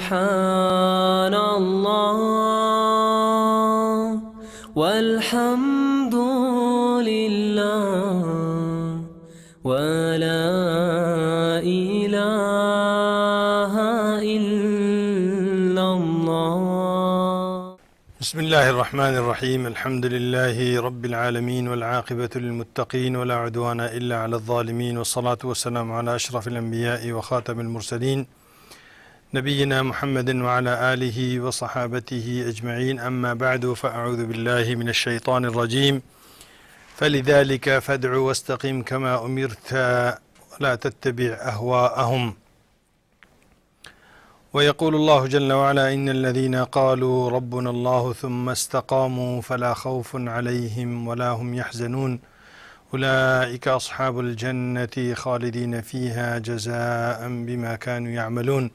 سبحان الله والحمد لله ولا إله إلا الله. بسم الله الرحمن الرحيم. الحمد لله رب العالمين والعاقبة للمتقين ولا عدوان إلا على الظالمين، والصلاة والسلام على أشرف الأنبياء وخاتم المرسلين نبينا محمد وعلى آله وصحابته أجمعين. أما بعد، فأعوذ بالله من الشيطان الرجيم. فلذلك فادع واستقم كما أمرت ولا تتبع أهواءهم. ويقول الله جل وعلا: إن الذين قالوا ربنا الله ثم استقاموا فلا خوف عليهم ولا هم يحزنون أولئك أصحاب الجنة خالدين فيها جزاء بما كانوا يعملون.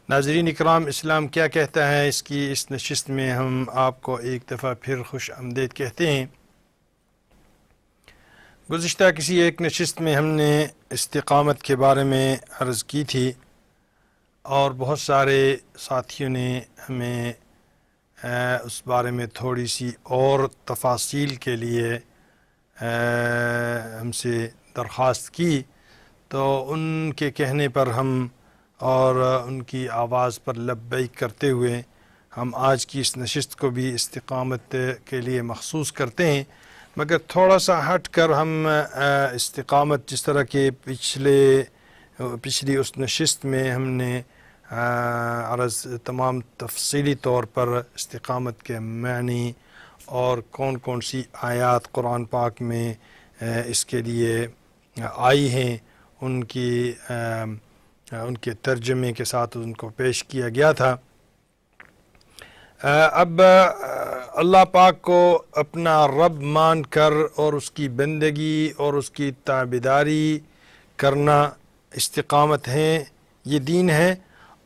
ناظرین اکرام، اسلام کیا کہتا ہے، اس نشست میں ہم آپ کو ایک دفعہ پھر خوش آمدید کہتے ہیں۔ گزشتہ کسی ایک نشست میں ہم نے استقامت کے بارے میں عرض کی تھی، اور بہت سارے ساتھیوں نے ہمیں اس بارے میں تھوڑی سی اور تفاصیل کے لیے ہم سے درخواست کی، تو ان کے کہنے پر ہم اور ان کی آواز پر لبیک کرتے ہوئے ہم آج کی اس نشست کو بھی استقامت کے لیے مخصوص کرتے ہیں، مگر تھوڑا سا ہٹ کر ہم استقامت، جس طرح کہ پچھلی اس نشست میں ہم نے عرض تمام تفصیلی طور پر استقامت کے معنی اور کون کون سی آیات قرآن پاک میں اس کے لیے آئی ہیں، ان کے ترجمے کے ساتھ ان کو پیش کیا گیا تھا۔ اب اللہ پاک کو اپنا رب مان کر اور اس کی بندگی اور اس کی تابعداری کرنا استقامت ہے، یہ دین ہے،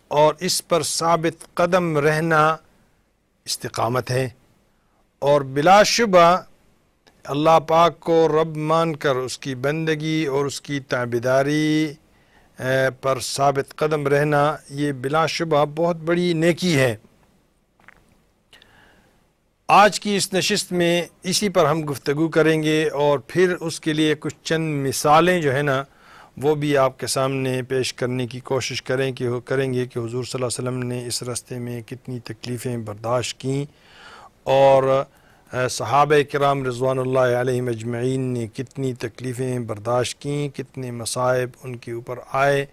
اور اس پر ثابت قدم رہنا استقامت ہے۔ اور بلا شبہ اللہ پاک کو رب مان کر اس کی بندگی اور اس کی تابعداری پر ثابت قدم رہنا، یہ بلا شبہ بہت بڑی نیکی ہے۔ آج کی اس نشست میں اسی پر ہم گفتگو کریں گے، اور پھر اس کے لیے کچھ چند مثالیں جو ہے نا وہ بھی آپ کے سامنے پیش کرنے کی کوشش کریں گے کہ حضور صلی اللہ علیہ وسلم نے اس راستے میں کتنی تکلیفیں برداشت کیں، اور صحابہ کرام رضوان اللہ علیہم اجمعین نے کتنی تکلیفیں برداشت کیں، کتنے مصائب ان کے اوپر آئے۔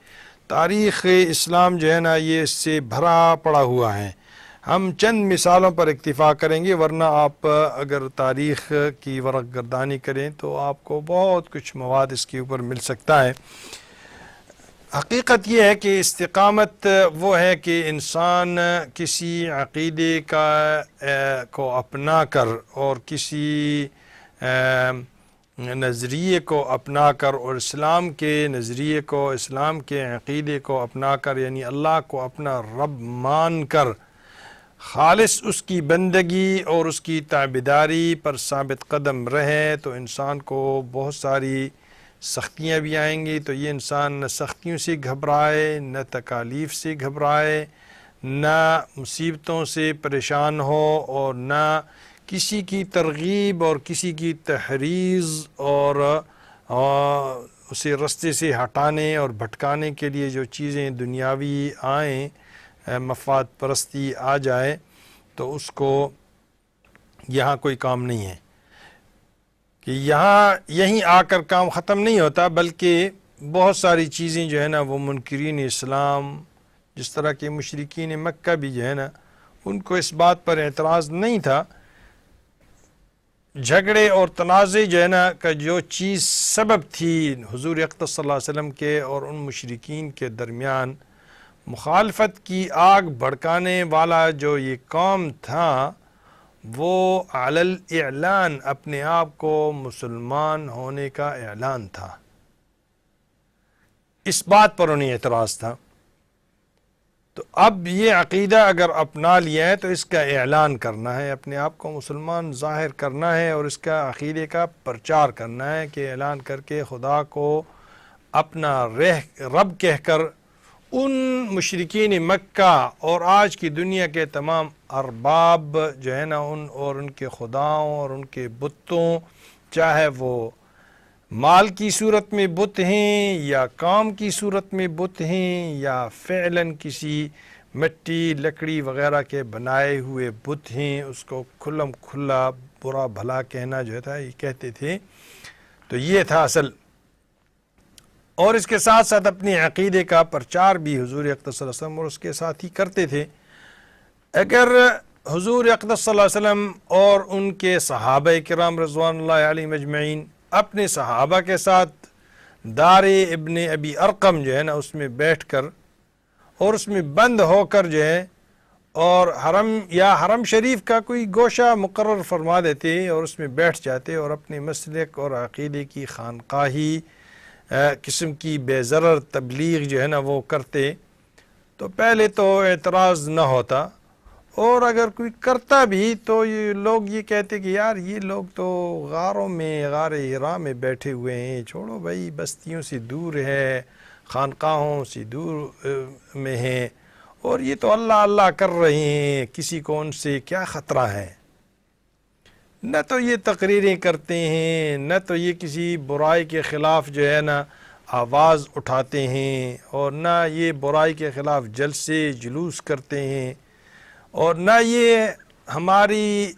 تاریخ اسلام جو ہے نا یہ اس سے بھرا پڑا ہوا ہے۔ ہم چند مثالوں پر اکتفا کریں گے، ورنہ آپ اگر تاریخ کی ورق گردانی کریں تو آپ کو بہت کچھ مواد اس کے اوپر مل سکتا ہے۔ حقیقت یہ ہے کہ استقامت وہ ہے کہ انسان کسی عقیدے کو اپنا کر اور کسی نظریے کو اپنا کر، اور اسلام کے نظریے کو، اسلام کے عقیدے کو اپنا کر، یعنی اللہ کو اپنا رب مان کر خالص اس کی بندگی اور اس کی تابعداری پر ثابت قدم رہے، تو انسان کو بہت ساری سختیاں بھی آئیں گی، تو یہ انسان نہ سختیوں سے گھبرائے، نہ تکالیف سے گھبرائے، نہ مصیبتوں سے پریشان ہو، اور نہ کسی کی ترغیب اور کسی کی تحریض اور اسے رستے سے ہٹانے اور بھٹکانے کے لیے جو چیزیں دنیاوی آئیں، مفاد پرستی آ جائے، تو اس کو یہاں کوئی کام نہیں ہے کہ یہیں آ کر کام ختم نہیں ہوتا، بلکہ بہت ساری چیزیں جو ہے نا وہ منکرین اسلام، جس طرح کے مشرکین مکہ بھی جو ہے نا ان کو اس بات پر اعتراض نہیں تھا۔ جھگڑے اور تنازع جو ہے نا کا جو چیز سبب تھی حضور اقدس صلی اللہ علیہ وسلم کے اور ان مشرکین کے درمیان، مخالفت کی آگ بھڑکانے والا جو یہ قوم تھا، وہ علی الاعلان اپنے آپ کو مسلمان ہونے کا اعلان تھا، اس بات پر انہیں اعتراض تھا۔ تو اب یہ عقیدہ اگر اپنا لیا ہے تو اس کا اعلان کرنا ہے، اپنے آپ کو مسلمان ظاہر کرنا ہے، اور اس کا عقیدے کا پرچار کرنا ہے کہ اعلان کر کے خدا کو اپنا رب کہہ کر ان مشرکین مکہ اور آج کی دنیا کے تمام ارباب جو ہے نا ان کے خداؤں اور ان کے بتوں، چاہے وہ مال کی صورت میں بت ہیں یا کام کی صورت میں بت ہیں یا فعلاً کسی مٹی لکڑی وغیرہ کے بنائے ہوئے بت ہیں، اس کو کھلم کھلا برا بھلا کہنا جو تھا یہ کہتے تھے. تو یہ تھا اصل. اور اس کے ساتھ ساتھ اپنے عقیدے کا پرچار بھی حضور اقدس صلی اللہ علیہ وسلم اور اس کے ساتھ ہی کرتے تھے. اگر حضور اقدس صلی اللہ علیہ وسلم اور ان کے صحابہ کرام رضوان اللہ علیہم اجمعین اپنے صحابہ کے ساتھ دار ابن ابی ارقم جو ہے نا اس میں بیٹھ کر اور اس میں بند ہو کر جو ہے اور حرم شریف کا کوئی گوشہ مقرر فرما دیتے اور اس میں بیٹھ جاتے اور اپنے مسلک اور عقیدے کی خانقاہی قسم کی بے ضرر تبلیغ جو ہے نا وہ کرتے، تو پہلے تو اعتراض نہ ہوتا، اور اگر کوئی کرتا بھی تو یہ لوگ یہ کہتے کہ یار یہ لوگ تو غاروں میں غار ہرا میں بیٹھے ہوئے ہیں، چھوڑو بھائی، بستیوں سے دور ہے، خانقاہوں سے دور میں ہیں، اور یہ تو اللہ اللہ کر رہے ہیں، کسی کو ان سے کیا خطرہ ہے. نہ تو یہ تقریریں کرتے ہیں، نہ تو یہ کسی برائی کے خلاف جو ہے نا آواز اٹھاتے ہیں، اور نہ یہ برائی کے خلاف جلسے جلوس کرتے ہیں، اور نہ یہ ہماری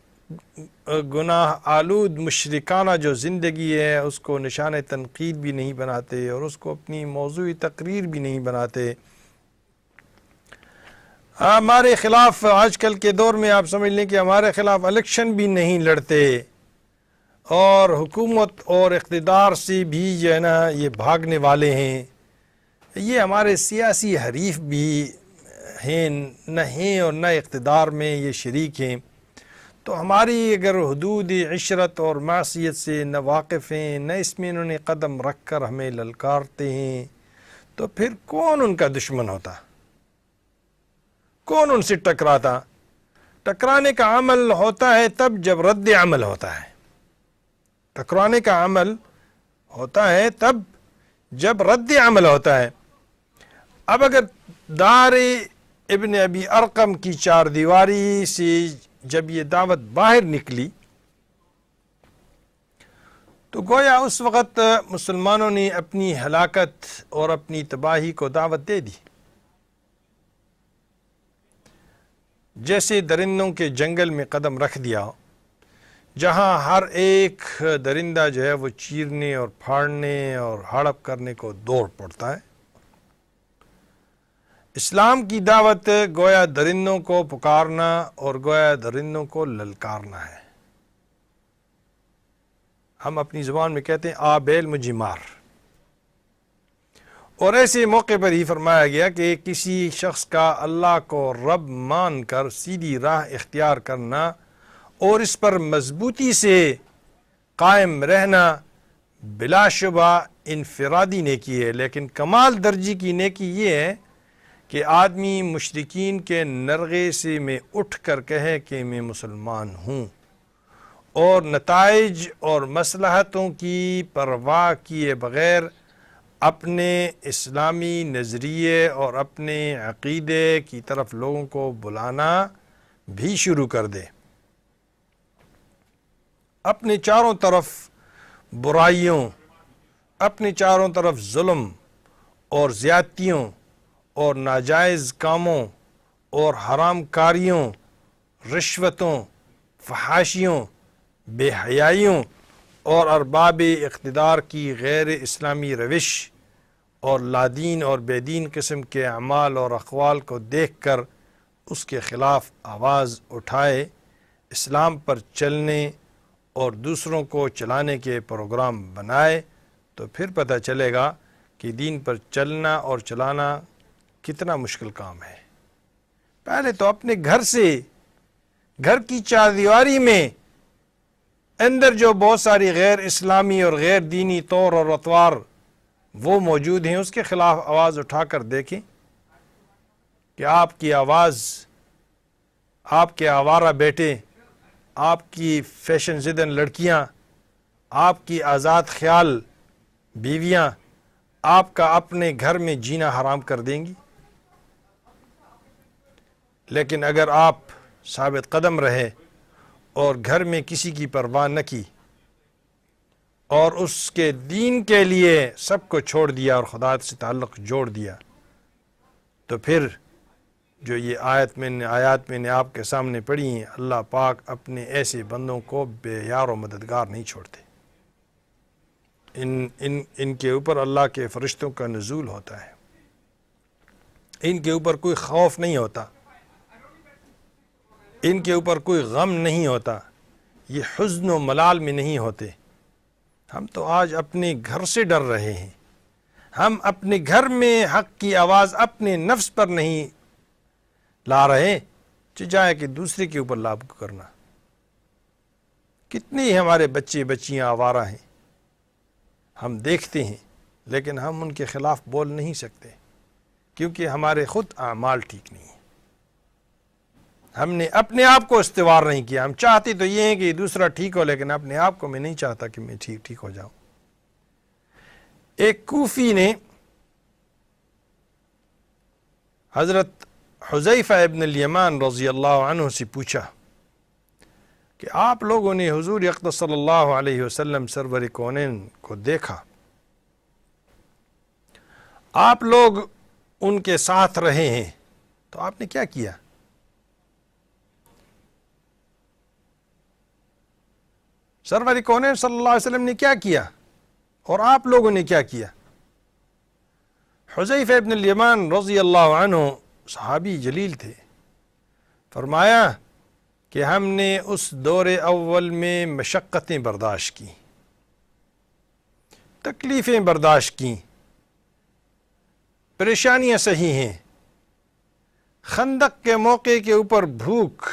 گناہ آلود مشرکانہ جو زندگی ہے اس کو نشان تنقید بھی نہیں بناتے اور اس کو اپنی موضوعی تقریر بھی نہیں بناتے. ہمارے خلاف آج کل کے دور میں آپ سمجھ لیں کہ ہمارے خلاف الیکشن بھی نہیں لڑتے، اور حکومت اور اقتدار سے بھی جو ہے نا یہ بھاگنے والے ہیں. یہ ہمارے سیاسی حریف بھی ہیں نہ ہیں اور نہ اقتدار میں یہ شریک ہیں. تو ہماری اگر حدود عشرت اور معصیت سے نہ واقف ہیں، نہ اس میں انہوں نے قدم رکھ کر ہمیں للکارتے ہیں، تو پھر کون ان کا دشمن ہوتا؟ کون ان سے ٹکراتا؟ ٹکرانے کا عمل ہوتا ہے تب جب رد عمل ہوتا ہے. ٹکرانے کا عمل ہوتا ہے تب جب رد عمل ہوتا ہے. اب اگر دار ابن ابی ارقم کی چار دیواری سے جب یہ دعوت باہر نکلی تو گویا اس وقت مسلمانوں نے اپنی ہلاکت اور اپنی تباہی کو دعوت دے دی. جیسے درندوں کے جنگل میں قدم رکھ دیا ہو، جہاں ہر ایک درندہ جو ہے وہ چیرنے اور پھاڑنے اور ہڑپ کرنے کو دوڑ پڑتا ہے. اسلام کی دعوت گویا درندوں کو پکارنا اور گویا درندوں کو للکارنا ہے. ہم اپنی زبان میں کہتے ہیں آ بیل مجھے مار. اور ایسے موقع پر ہی فرمایا گیا کہ کسی شخص کا اللہ کو رب مان کر سیدھی راہ اختیار کرنا اور اس پر مضبوطی سے قائم رہنا بلا شبہ انفرادی نیکی ہے، لیکن کمال درجے کی نیکی یہ ہے کہ آدمی مشرکین کے نرغے سے میں اٹھ کر کہے کہ میں مسلمان ہوں، اور نتائج اور مصلحتوں کی پرواہ کیے بغیر اپنے اسلامی نظریے اور اپنے عقیدے کی طرف لوگوں کو بلانا بھی شروع کر دے. اپنے چاروں طرف برائیوں، اپنے چاروں طرف ظلم اور زیادتیوں اور ناجائز کاموں اور حرام کاریوں، رشوتوں، فحاشیوں، بے حیائیوں اور ارباب اقتدار کی غیر اسلامی روش اور لادین اور بے دین قسم کے اعمال اور اقوال کو دیکھ کر اس کے خلاف آواز اٹھائے، اسلام پر چلنے اور دوسروں کو چلانے کے پروگرام بنائے، تو پھر پتہ چلے گا کہ دین پر چلنا اور چلانا کتنا مشکل کام ہے. پہلے تو اپنے گھر سے، گھر کی چار دیواری میں اندر جو بہت ساری غیر اسلامی اور غیر دینی طور اور اطوار وہ موجود ہیں، اس کے خلاف آواز اٹھا کر دیکھیں کہ آپ کی آواز، آپ کے آوارہ بیٹے، آپ کی فیشن زدن لڑکیاں، آپ کی آزاد خیال بیویاں آپ کا اپنے گھر میں جینا حرام کر دیں گی. لیکن اگر آپ ثابت قدم رہے اور گھر میں کسی کی پرواہ نہ کی اور اس کے دین کے لیے سب کو چھوڑ دیا اور خدا سے تعلق جوڑ دیا، تو پھر جو یہ آیات میں نے آپ کے سامنے پڑھی ہیں، اللہ پاک اپنے ایسے بندوں کو بے یار و مددگار نہیں چھوڑتے۔ ان کے اوپر اللہ کے فرشتوں کا نزول ہوتا ہے، ان کے اوپر کوئی خوف نہیں ہوتا، ان کے اوپر کوئی غم نہیں ہوتا، یہ حزن و ملال میں نہیں ہوتے۔ ہم تو آج اپنے گھر سے ڈر رہے ہیں، ہم اپنے گھر میں حق کی آواز اپنے نفس پر نہیں لا رہے، جائے کہ دوسرے کے اوپر لاگو کرنا۔ کتنے ہمارے بچے بچیاں آوارہ ہیں، ہم دیکھتے ہیں، لیکن ہم ان کے خلاف بول نہیں سکتے کیونکہ ہمارے خود اعمال ٹھیک نہیں ہیں۔ ہم نے اپنے آپ کو استوار نہیں کیا۔ ہم چاہتے تو یہ ہیں کہ دوسرا ٹھیک ہو، لیکن اپنے آپ کو میں نہیں چاہتا کہ میں ٹھیک ہو جاؤں۔ ایک کوفی نے حضرت حذیفہ ابن الیمان رضی اللہ عنہ سے پوچھا کہ آپ لوگوں نے حضور اقدس صلی اللہ علیہ وسلم سرور کونین کو دیکھا، آپ لوگ ان کے ساتھ رہے ہیں، تو آپ نے کیا کیا؟ سرور کونین صلی اللہ علیہ وسلم نے کیا کیا اور آپ لوگوں نے کیا کیا؟ حذیفہ ابن الیمان رضی اللہ عنہ صحابی جلیل تھے، فرمایا کہ ہم نے اس دور اول میں مشقتیں برداشت کی، تکلیفیں برداشت کی، پریشانیاں سہی ہیں، خندق کے موقع کے اوپر بھوک،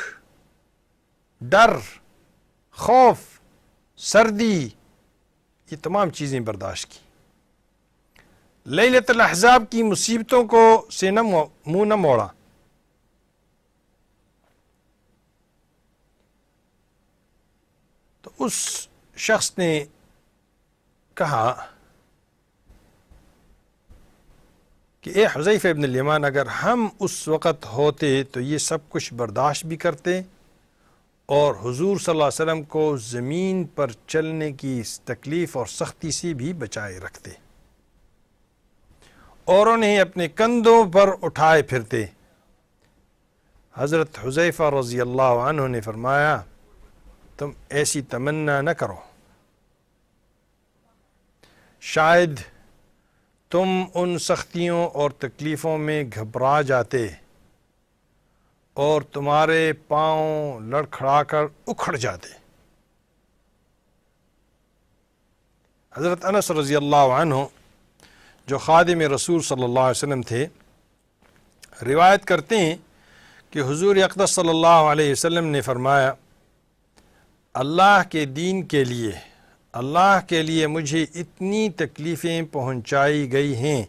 ڈر، خوف، سردی، یہ تمام چیزیں برداشت کی۔ لیلۃ الاحزاب کی مصیبتوں کو سے منہ نہ موڑا۔ تو اس شخص نے کہا کہ اے حذیفہ ابن الیمان، اگر ہم اس وقت ہوتے تو یہ سب کچھ برداشت بھی کرتے اور حضور صلی اللہ علیہ وسلم کو زمین پر چلنے کی تکلیف اور سختی سے بھی بچائے رکھتے اور انہیں اپنے کندھوں پر اٹھائے پھرتے۔ حضرت حذیفہ رضی اللہ عنہ نے فرمایا، تم ایسی تمنا نہ کرو، شاید تم ان سختیوں اور تکلیفوں میں گھبرا جاتے اور تمہارے پاؤں لڑکھڑا کر اکھڑ جاتے۔ حضرت انس رضی اللہ عنہ جو خادم رسول صلی اللہ علیہ وسلم تھے، روایت کرتے ہیں کہ حضور اقدس صلی اللہ علیہ وسلم نے فرمایا، اللہ کے دین کے لیے مجھے اتنی تکلیفیں پہنچائی گئی ہیں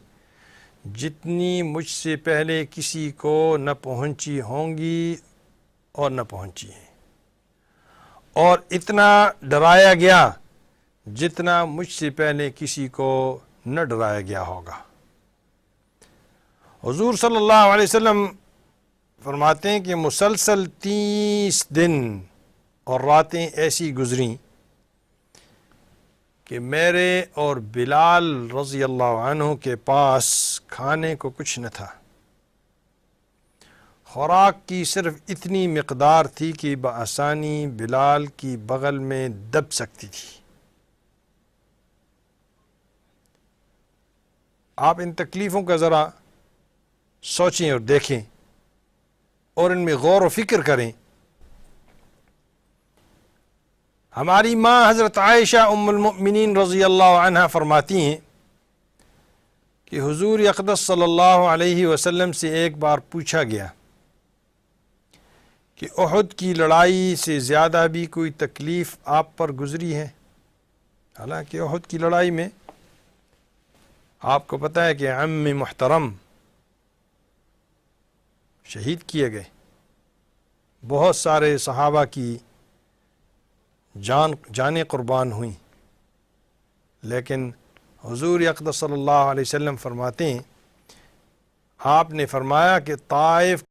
جتنی مجھ سے پہلے کسی کو نہ پہنچی ہوں گی اور نہ پہنچی ہیں، اور اتنا ڈرایا گیا جتنا مجھ سے پہلے کسی کو نہ ڈرایا گیا ہوگا۔ حضور صلی اللہ علیہ وسلم فرماتے ہیں کہ مسلسل 30 دن اور راتیں ایسی گزریں کہ میرے اور بلال رضی اللہ عنہ کے پاس کھانے کو کچھ نہ تھا، خوراک کی صرف اتنی مقدار تھی کہ بآسانی بلال کی بغل میں دب سکتی تھی۔ آپ ان تکلیفوں کا ذرا سوچیں اور دیکھیں اور ان میں غور و فکر کریں۔ ہماری ماں حضرت عائشہ ام المؤمنین رضی اللہ عنہ فرماتی ہیں کہ حضور اقدس صلی اللہ علیہ وسلم سے ایک بار پوچھا گیا کہ احد کی لڑائی سے زیادہ بھی کوئی تکلیف آپ پر گزری ہے؟ حالانکہ احد کی لڑائی میں آپ کو پتہ ہے کہ عم محترم شہید کیے گئے، بہت سارے صحابہ کی جانیں قربان ہوئیں، لیکن حضور اقدس صلی اللہ علیہ وسلم فرماتے ہیں، آپ نے فرمایا کہ طائف